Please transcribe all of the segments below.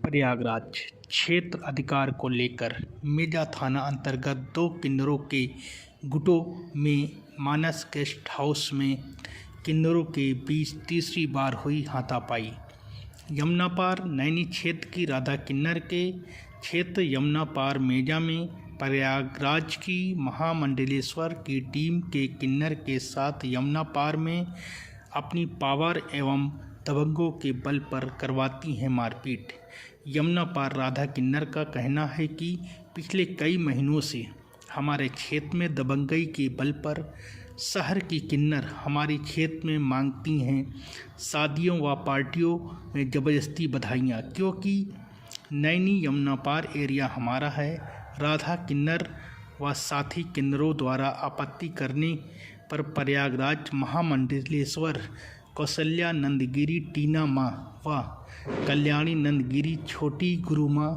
प्रयागराज क्षेत्र अधिकार को लेकर मेजा थाना अंतर्गत 2 किन्नरों के गुटों में मानस गेस्ट हाउस में किन्नरों के बीच तीसरी बार हुई हाथापाई। यमुनापार नैनी क्षेत्र की राधा किन्नर के क्षेत्र यमुनापार मेजा में प्रयागराज की महामंडलेश्वर की टीम के किन्नर के साथ यमुनापार में अपनी पावर एवं दबंगों के बल पर करवाती हैं मारपीट। यमुनापार राधा किन्नर का कहना है कि पिछले कई महीनों से हमारे क्षेत्र में दबंगई के बल पर शहर की किन्नर हमारे क्षेत्र में मांगती हैं शादियों व पार्टियों में ज़बरदस्ती बधाइयाँ, क्योंकि नैनी यमुनापार एरिया हमारा है। राधा किन्नर व साथी किन्नरों द्वारा आपत्ति करने पर प्रयागराज महामंडलेश्वर कौशल्या नंदगिरी टीना माँ व कल्याणी नंदगिरी छोटी गुरु माँ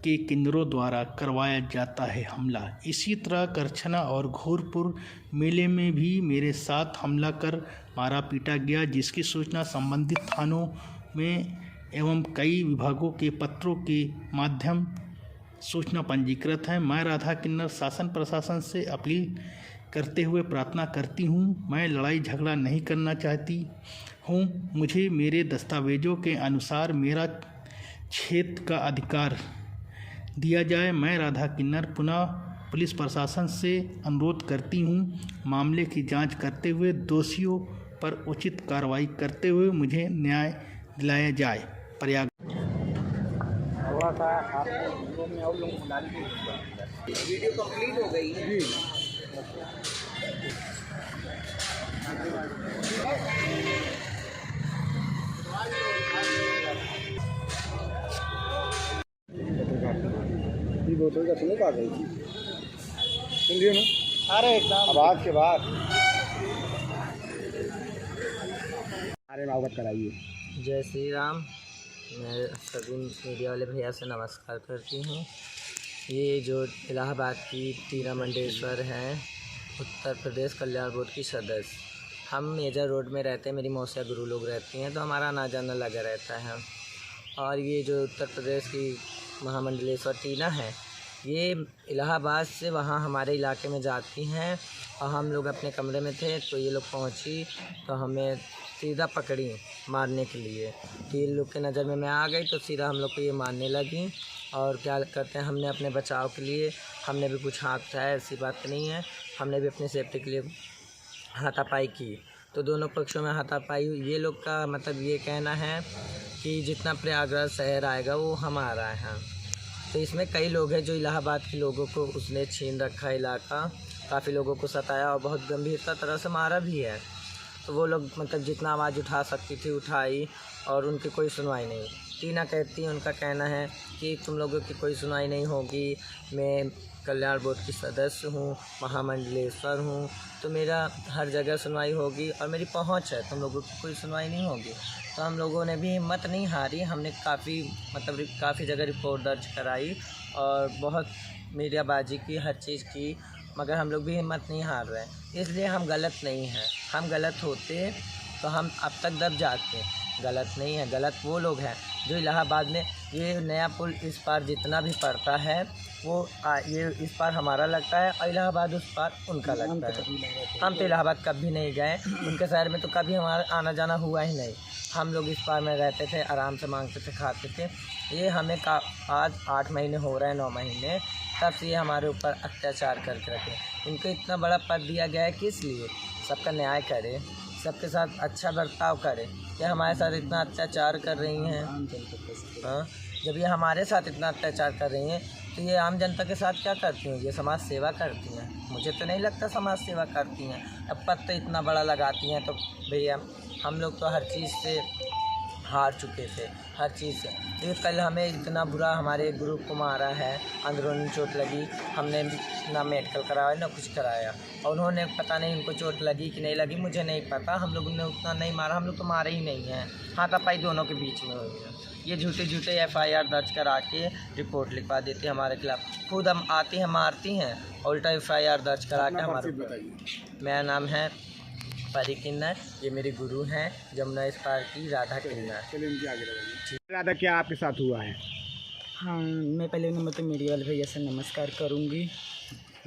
के किन्नरों द्वारा करवाया जाता है हमला। इसी तरह करछना और घोरपुर मेले में भी मेरे साथ हमला कर मारा पीटा गया, जिसकी सूचना संबंधित थानों में एवं कई विभागों के पत्रों के माध्यम सूचना पंजीकृत है। मैं राधा किन्नर शासन प्रशासन से अपील करते हुए प्रार्थना करती हूँ, मैं लड़ाई झगड़ा नहीं करना चाहती हूँ। मुझे मेरे दस्तावेजों के अनुसार मेरा क्षेत्र का अधिकार दिया जाए। मैं राधा किन्नर पुनः पुलिस प्रशासन से अनुरोध करती हूँ, मामले की जांच करते हुए दोषियों पर उचित कार्रवाई करते हुए मुझे न्याय दिलाया जाए। प्रयाग थोड़ा सा आप में और लोगों को डाल वीडियो कंप्लीट हो गई है। बोतल का सुनो आ गई थी, सुन रही हो ना? अरे एकदम आवाज़ के बाद अरे अवगत कराइए। जय श्री राम। मैं सभी मीडिया वाले भैया से नमस्कार करती हूँ। ये जो इलाहाबाद की टीना मंडेश्वर हैं, उत्तर प्रदेश कल्याण बोर्ड की सदस्य, हम मेजर रोड में रहते हैं, मेरी मौसिया गुरु लोग रहती हैं, तो हमारा आना जाना लगा रहता है। और ये जो उत्तर प्रदेश की महामंडलेश्वर टीना है, ये इलाहाबाद से वहाँ हमारे इलाके में जाती हैं, और हम लोग अपने कमरे में थे तो ये लोग पहुँची तो हमें सीधा पकड़ी मारने के लिए। तो ये लोग के नज़र में मैं आ गई तो सीधा हम लोग को ये मारने लगी। और क्या करते हैं, हमने अपने बचाव के लिए हमने भी कुछ हाथ उठाया, ऐसी बात नहीं है, हमने भी अपनी सेफ्टी के लिए हाथापाई की। तो दोनों पक्षों में हाथापाई हुई। ये लोग का मतलब ये कहना है कि जितना प्रयागराज शहर आएगा वो हमारा है। तो इसमें कई लोग हैं जो इलाहाबाद के लोगों को उसने छीन रखा इलाका, काफ़ी लोगों को सताया और बहुत गंभीरता तरह से मारा भी है। तो वो लोग मतलब जितना आवाज़ उठा सकती थी उठाई और उनकी कोई सुनवाई नहीं। टीना कहती है, उनका कहना है कि तुम लोगों की कोई सुनवाई नहीं होगी, मैं कल्याण बोर्ड की सदस्य हूँ, महामंडलेश्वर हूँ, तो मेरा हर जगह सुनवाई होगी और मेरी पहुँच है, तुम लोगों की कोई सुनवाई नहीं होगी। तो हम लोगों ने भी हिम्मत नहीं हारी, हमने काफ़ी जगह रिपोर्ट दर्ज कराई और बहुत मीडियाबाजी की, हर चीज़ की, मगर हम लोग भी हिम्मत नहीं हार रहे हैं। इसलिए हम गलत नहीं हैं। हम गलत होते तो हम अब तक दब जाते। गलत नहीं है, गलत वो लोग हैं जो इलाहाबाद में ये नया पुल इस पार जितना भी पड़ता है वो ये इस पार हमारा लगता है और इलाहाबाद उस पार उनका लगता है। हम तो इलाहाबाद कभी नहीं गए, उनके शहर में तो कभी हमारा आना जाना हुआ ही नहीं। हम लोग इस पार में रहते थे, आराम से मांगते थे, खाते थे। ये हमें आज 8 महीने हो रहे हैं, 9 महीने, तब से ये हमारे ऊपर अत्याचार करके रखे। इनको इतना बड़ा पद दिया गया है किस लिए? सबका न्याय करे, सबके साथ अच्छा बर्ताव करे। ये हमारे साथ इतना अत्याचार कर रही हैं। हाँ, जब ये हमारे साथ इतना अत्याचार कर रही हैं तो ये आम जनता के साथ क्या करती हैं? ये समाज सेवा करती हैं? मुझे तो नहीं लगता समाज सेवा करती हैं। अब पद तो इतना बड़ा लगाती हैं तो भैया हम लोग तो हर चीज़ से हार चुके थे, हर चीज़ से। तो कल हमें इतना बुरा हमारे ग्रुप को मारा है, अंदरूनी चोट लगी, हमने ना मेडिकल कराया ना कुछ कराया, और उन्होंने पता नहीं उनको चोट लगी कि नहीं लगी, मुझे नहीं पता। हम लोगों ने उतना नहीं मारा, हम लोग तो मारे ही नहीं हैं। हाथापाई दोनों के बीच में हुई है। ये झूठे FIR दर्ज करा के रिपोर्ट लिखवा देती है हमारे खिलाफ। खुद हम आती हैं, मारती हैं, उल्टा FIR दर्ज करा के हमारे। मेरा नाम है परी किन्नर, ये मेरे गुरु हैं जमुना इस पार की राधा किन्नर। चलिए इनके आगे लगाइए। राधा क्या आपके साथ हुआ है? हाँ, मैं पहले नंबर तो मीडिया वाले भैया से नमस्कार करूँगी।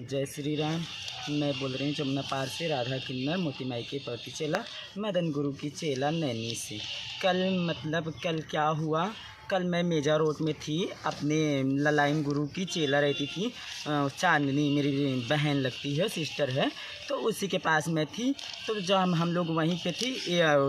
जय श्री राम। मैं बोल रही हूँ जमुना पार से राधा किन्नर, मोती माई के पति चेला, मदन गुरु की चेला नैनी से। कल क्या हुआ, कल मैं मेजा रोड में थी, अपने ललाइन गुरु की चेला रहती थी, चांदनी मेरी बहन लगती है, सिस्टर है, तो उसी के पास मैं थी। तो जब हम लोग वहीं पे थी,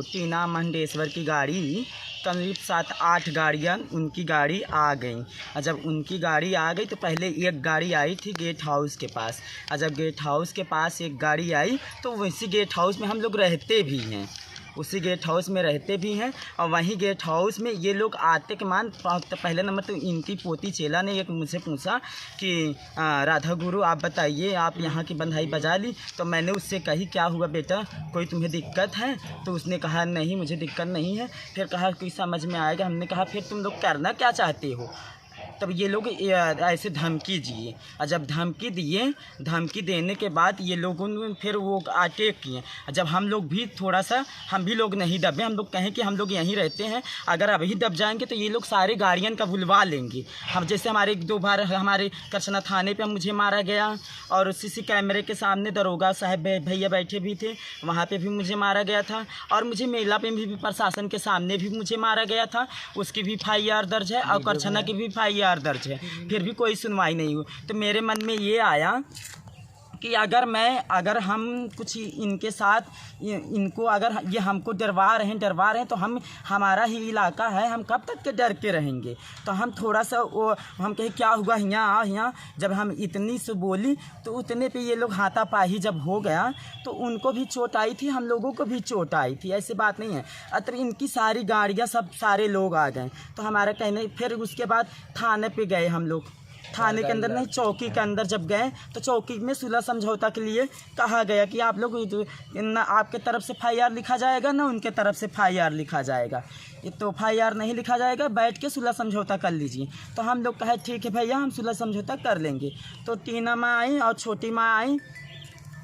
टीना मंडेश्वर की गाड़ी करीब 7-8 गाड़ियाँ उनकी गाड़ी आ गई। और जब उनकी गाड़ी आ गई तो पहले एक गाड़ी आई थी गेट हाउस के पास, और जब गेट हाउस के पास एक गाड़ी आई तो उसी गेट हाउस में हम लोग रहते भी हैं, उसी गेट हाउस में रहते भी हैं। और वहीं गेट हाउस में ये लोग आते के मान, पहले नंबर तो इनकी पोती चेला ने एक मुझसे पूछा कि राधा गुरु आप बताइए, आप यहाँ की बंधाई बजा ली। तो मैंने उससे कही क्या हुआ बेटा, कोई तुम्हें दिक्कत है? तो उसने कहा नहीं मुझे दिक्कत नहीं है। फिर कहा कोई समझ में आएगा। हमने कहा फिर तुम लोग करना क्या चाहते हो? तब ये लोग ऐसे धमकी दिए, और जब धमकी दिए, धमकी देने के बाद ये लोगों ने फिर वो अटैक किए। जब हम लोग भी थोड़ा सा, हम भी लोग नहीं दबे, हम लोग कहें कि हम लोग यहीं रहते हैं, अगर अभी दब जाएंगे तो ये लोग सारे गाड़ियाँ का बुलवा लेंगे। हम जैसे हमारे 1-2 बार हमारे करछना थाने पे मुझे मारा गया, और सीसी कैमरे के सामने दरोगा साहब भैया बैठे भी थे, वहाँ पे भी मुझे मारा गया था। और मुझे मेला पे भी प्रशासन के सामने भी मुझे मारा गया था, उसकी भी FIR दर्ज है, और करछना की भी FIR दर्ज है, फिर भी कोई सुनवाई नहीं हुई। तो मेरे मन में ये आया कि अगर हम कुछ इनके साथ, इनको अगर ये हमको डरवा रहे हैं तो हमारा ही इलाका है, हम कब तक के डर के रहेंगे? तो हम थोड़ा सा हम कहे क्या हुआ यहाँ। जब हम इतनी से बोली तो उतने पे ये लोग हाथापाई जब हो गया तो उनको भी चोट आई थी, हम लोगों को भी चोट आई थी, ऐसी बात नहीं है। अतर इनकी सारी गाड़ियाँ सारे लोग आ गए। तो हमारा कहने, फिर उसके बाद थाने पे गए हम लोग, थाने के अंदर नहीं, चौकी के अंदर जब गए तो चौकी में सुलह समझौता के लिए कहा गया कि आप लोग ना आपके तरफ से FIR लिखा जाएगा ना उनके तरफ से FIR लिखा जाएगा। ये तो FIR नहीं लिखा जाएगा, बैठ के सुलह समझौता कर लीजिए। तो हम लोग कहे ठीक है भैया, हम सुलह समझौता कर लेंगे। तो टीना माँ आई और छोटी माँ आई,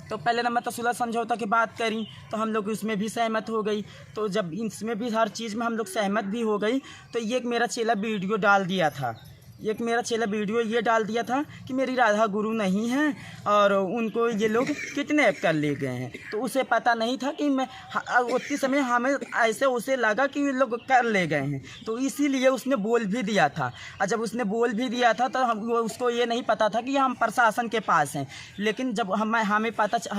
तो पहले नंबर तो सुलह समझौता की बात करी, तो हम लोग उसमें भी सहमत हो गई। तो जब इसमें भी हर चीज़ में हम लोग सहमत भी हो गई, तो ये एक मेरा चेला वीडियो डाल दिया था, ये डाल दिया था कि मेरी राधा गुरु नहीं है और उनको ये लोग किडनैप कर ले गए हैं। तो उसे पता नहीं था कि मैं उतनी समय हमें ऐसे उसे लगा कि ये लोग कर ले गए हैं, तो इसीलिए उसने बोल भी दिया था। और जब उसने बोल भी दिया था तो उसको ये नहीं पता था कि हम प्रशासन के पास हैं। लेकिन जब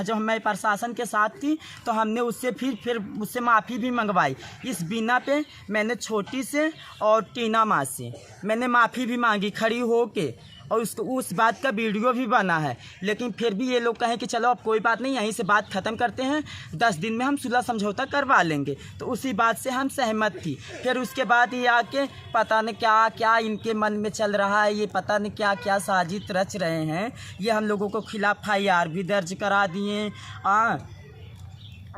जब मैं प्रशासन के साथ थी तो हमने उससे फिर उससे माफ़ी भी मंगवाई। इस बिना पे मैंने छोटी से और टीना माँ से मैंने माफ़ी भी मांगी खड़ी होके, और उस बात का वीडियो भी बना है। लेकिन फिर भी ये लोग कहें कि चलो अब कोई बात नहीं, यहीं से बात ख़त्म करते हैं, 10 दिन में हम सुलह समझौता करवा लेंगे। तो उसी बात से हम सहमत थी। फिर उसके बाद ये आके पता नहीं क्या क्या इनके मन में चल रहा है, ये पता नहीं क्या क्या साजिश रच रहे हैं। ये हम लोगों को खिलाफ FIR भी दर्ज करा दिए,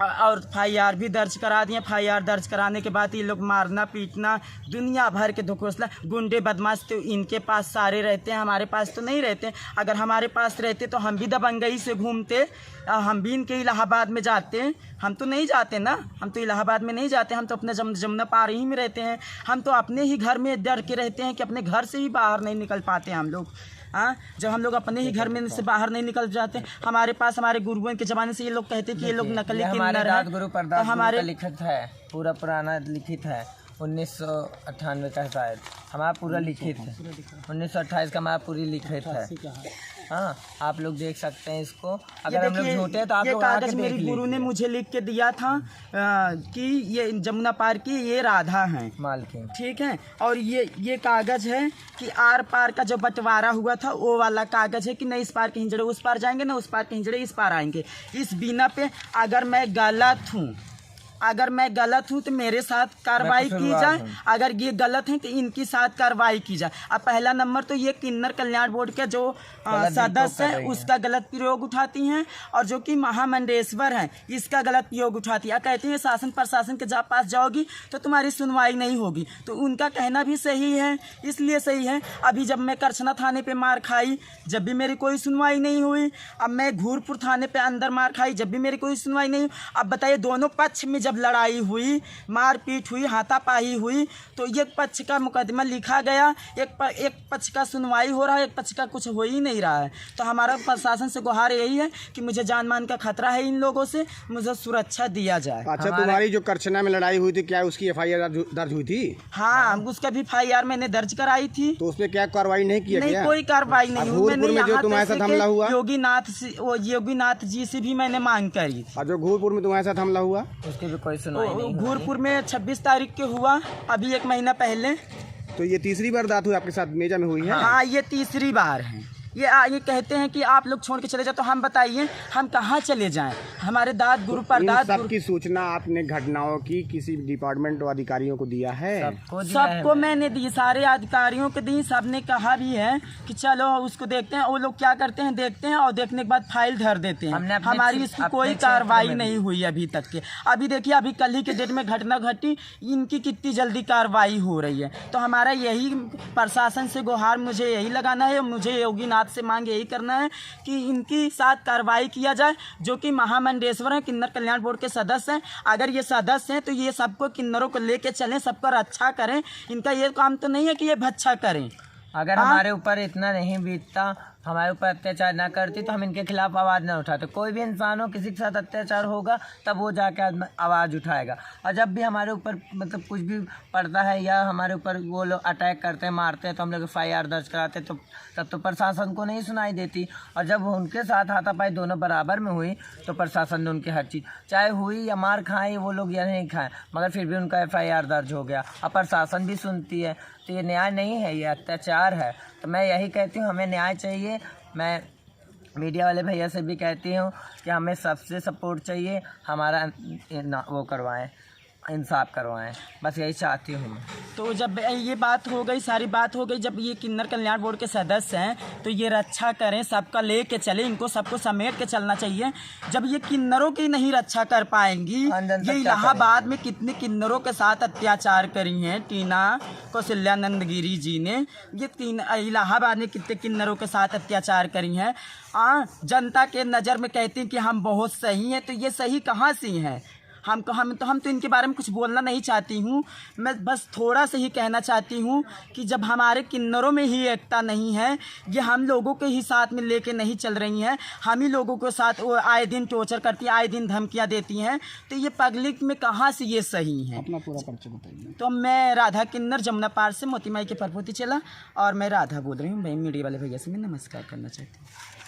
और FIR भी दर्ज करा दिए। FIR दर्ज कराने के बाद ये लोग मारना पीटना, दुनिया भर के धोखोसला, गुंडे बदमाश तो इनके पास सारे रहते हैं, हमारे पास तो नहीं रहते। अगर हमारे पास रहते तो हम भी दबंगई से घूमते, हम भी इनके इलाहाबाद में जाते। हम तो नहीं जाते ना, हम तो इलाहाबाद में नहीं जाते, हम तो अपने जमुना पार ही में रहते हैं। हम तो अपने ही घर में डर के रहते हैं कि अपने घर से ही बाहर नहीं निकल पाते हम लोग। जब हम लोग अपने ही घर में से बाहर नहीं निकल जाते, हमारे पास हमारे गुरुओं के ज़माने से ये लोग कहते कि ये लोग नकली किन्नर हैं। गुरु परदास हमारे लिखित है, पूरा पुराना लिखित है, 1998 का शायद हमारा पूरा लिखित है, 1928 का हमारा पूरी लिखित है। हाँ, आप लोग देख सकते हैं इसको। अगर हम लोग झूठे हैं तो आप लोग कागज मेरी गुरु ने मुझे लिख के दिया था कि ये जमुना पार की ये राधा हैं मालकिन, ठीक है। और ये कागज है कि आर पार का जो बंटवारा हुआ था वो वाला कागज है कि नहीं इस पार के हिंजड़े उस पार जाएंगे, ना उस पार के हिंजड़े इस पार आएंगे। इस बिना पे अगर मैं गलत हूँ अगर मैं गलत हूँ तो मेरे साथ कार्रवाई की जाए, अगर ये गलत है तो इनकी साथ कार्रवाई की जाए। अब पहला नंबर तो ये किन्नर कल्याण बोर्ड के जो सदस्य है उसका गलत प्रयोग उठाती हैं, और जो कि महामंडेश्वर हैं इसका गलत प्रयोग उठाती है। कहती हैं शासन प्रशासन के पास जाओगी तो तुम्हारी सुनवाई नहीं होगी, तो उनका कहना भी सही है, इसलिए सही है। अभी जब मैं करछना थाने पे मार खाई जब भी मेरी कोई सुनवाई नहीं हुई, अब मैं घूरपुर थाने पे अंदर मार खाई जब भी मेरी कोई सुनवाई नहीं हुई। अब बताइए दोनों पक्ष में जब लड़ाई हुई, मारपीट हुई, हाथापाई हुई, तो एक पक्ष का मुकदमा लिखा गया, एक पक्ष का सुनवाई हो रहा है, एक पक्ष का कुछ हो ही नहीं रहा है। तो हमारा प्रशासन से गुहार यही है कि मुझे जान मान का खतरा है इन लोगों से, मुझे सुरक्षा दिया जाए। अच्छा, तुम्हारी जो करछना में लड़ाई हुई थी क्या उसकी FIR दर्ज हुई थी? हाँ, उसका भी FIR मैंने दर्ज कराई थी। तो उसमें क्या कार्रवाई नहीं किया गया? नहीं, कोई कार्रवाई नहीं हुई। मैंने में जो तुम्हारे साथ हमला हुआ योगीनाथ जी से भी मैंने मांग करी। और जो घूरपुर में तुम्हारे साथ हमला हुआ उसकी भी कोई सुनवाई नहीं। घूरपुर में 26 तारीख के हुआ, अभी 1 महीना पहले। तो ये तीसरी बार दात हुई आपके साथ मेजा में हुई है? हाँ, ये तीसरी बार है। ये कहते हैं कि आप लोग छोड़ के चले जाओ, तो हम बताइए हम कहाँ चले जाएं? हमारे दाद गुरु परदाद सबकी सूचना आपने घटनाओं की किसी डिपार्टमेंट और अधिकारियों को दिया है? सबको मैंने दी, सारे अधिकारियों को दी। सबने कहा भी है कि चलो उसको देखते हैं। वो लोग क्या करते हैं, देखते हैं और देखने के बाद फाइल धर देते हैं। हमारी इसकी कोई कार्रवाई नहीं हुई अभी तक के। अभी देखिए, अभी कल ही के डेट में घटना घटी, इनकी कितनी जल्दी कार्रवाई हो रही है। तो हमारा यही प्रशासन से गुहार मुझे यही लगाना है, मुझे योगीनाथ से मांग यही करना है कि इनकी साथ कार्रवाई किया जाए, जो कि महामंडेश्वर हैं, किन्नर कल्याण बोर्ड के सदस्य हैं। अगर ये सदस्य हैं तो ये सबको किन्नरों को लेके चलें, सबका रक्षा करें। इनका ये काम तो नहीं है कि ये भच्छा करें। अगर हमारे ऊपर इतना नहीं बीतता, हमारे ऊपर अत्याचार ना करती, तो हम इनके खिलाफ आवाज़ ना उठाते। कोई भी इंसान हो, किसी के साथ अत्याचार होगा तब वो जाके आवाज़ उठाएगा। और जब भी हमारे ऊपर मतलब कुछ भी पड़ता है या हमारे ऊपर वो लोग अटैक करते हैं, मारते हैं, तो हम लोग FIR दर्ज कराते, तो तब तो प्रशासन को नहीं सुनाई देती। और जब उनके साथ हाथापाई दोनों बराबर में हुई तो प्रशासन ने उनकी हर चीज़ चाहे हुई या मार खाएँ वो लोग या नहीं खाएँ, मगर फिर भी उनका FIR दर्ज हो गया। और प्रशासन भी सुनती है, तो ये न्याय नहीं है, ये अत्याचार है। तो मैं यही कहती हूँ, हमें न्याय चाहिए। मैं मीडिया वाले भैया से भी कहती हूँ कि हमें सबसे सपोर्ट चाहिए, हमारा वो करवाएं, इंसाफ करवाएं, बस यही चाहती हूँ मैं। तो जब ये बात हो गई, सारी बात हो गई, जब ये किन्नर कल्याण बोर्ड के सदस्य हैं तो ये रक्षा करें, सबका लेके चले, इनको सबको समेट के चलना चाहिए। जब ये किन्नरों की नहीं रक्षा कर पाएंगी, ये इलाहाबाद में कितने किन्नरों के साथ अत्याचार करी हैं टीना कौशल्यानंद गिरी जी ने, ये इलाहाबाद में कितने किन्नरों के साथ अत्याचार करी हैं। जनता के नज़र में कहती हैं कि हम बहुत सही हैं, तो ये सही कहाँ से हैं? हम तो इनके बारे में कुछ बोलना नहीं चाहती हूँ। मैं बस थोड़ा सा ही कहना चाहती हूँ कि जब हमारे किन्नरों में ही एकता नहीं है, ये हम लोगों के ही साथ में लेके नहीं चल रही हैं, हम ही लोगों के साथ वो आए दिन टॉर्चर करती हैं, आए दिन धमकियाँ देती हैं, तो ये पब्लिक में कहाँ से ये सही हैं? अपना पूरा परिचय बताइए। तो मैं राधा किन्नर जमुना पार से मोती माई के परपोती चला, और मैं राधा बोल रही हूँ। मीडिया वाले भैया से मैं नमस्कार करना चाहती हूँ।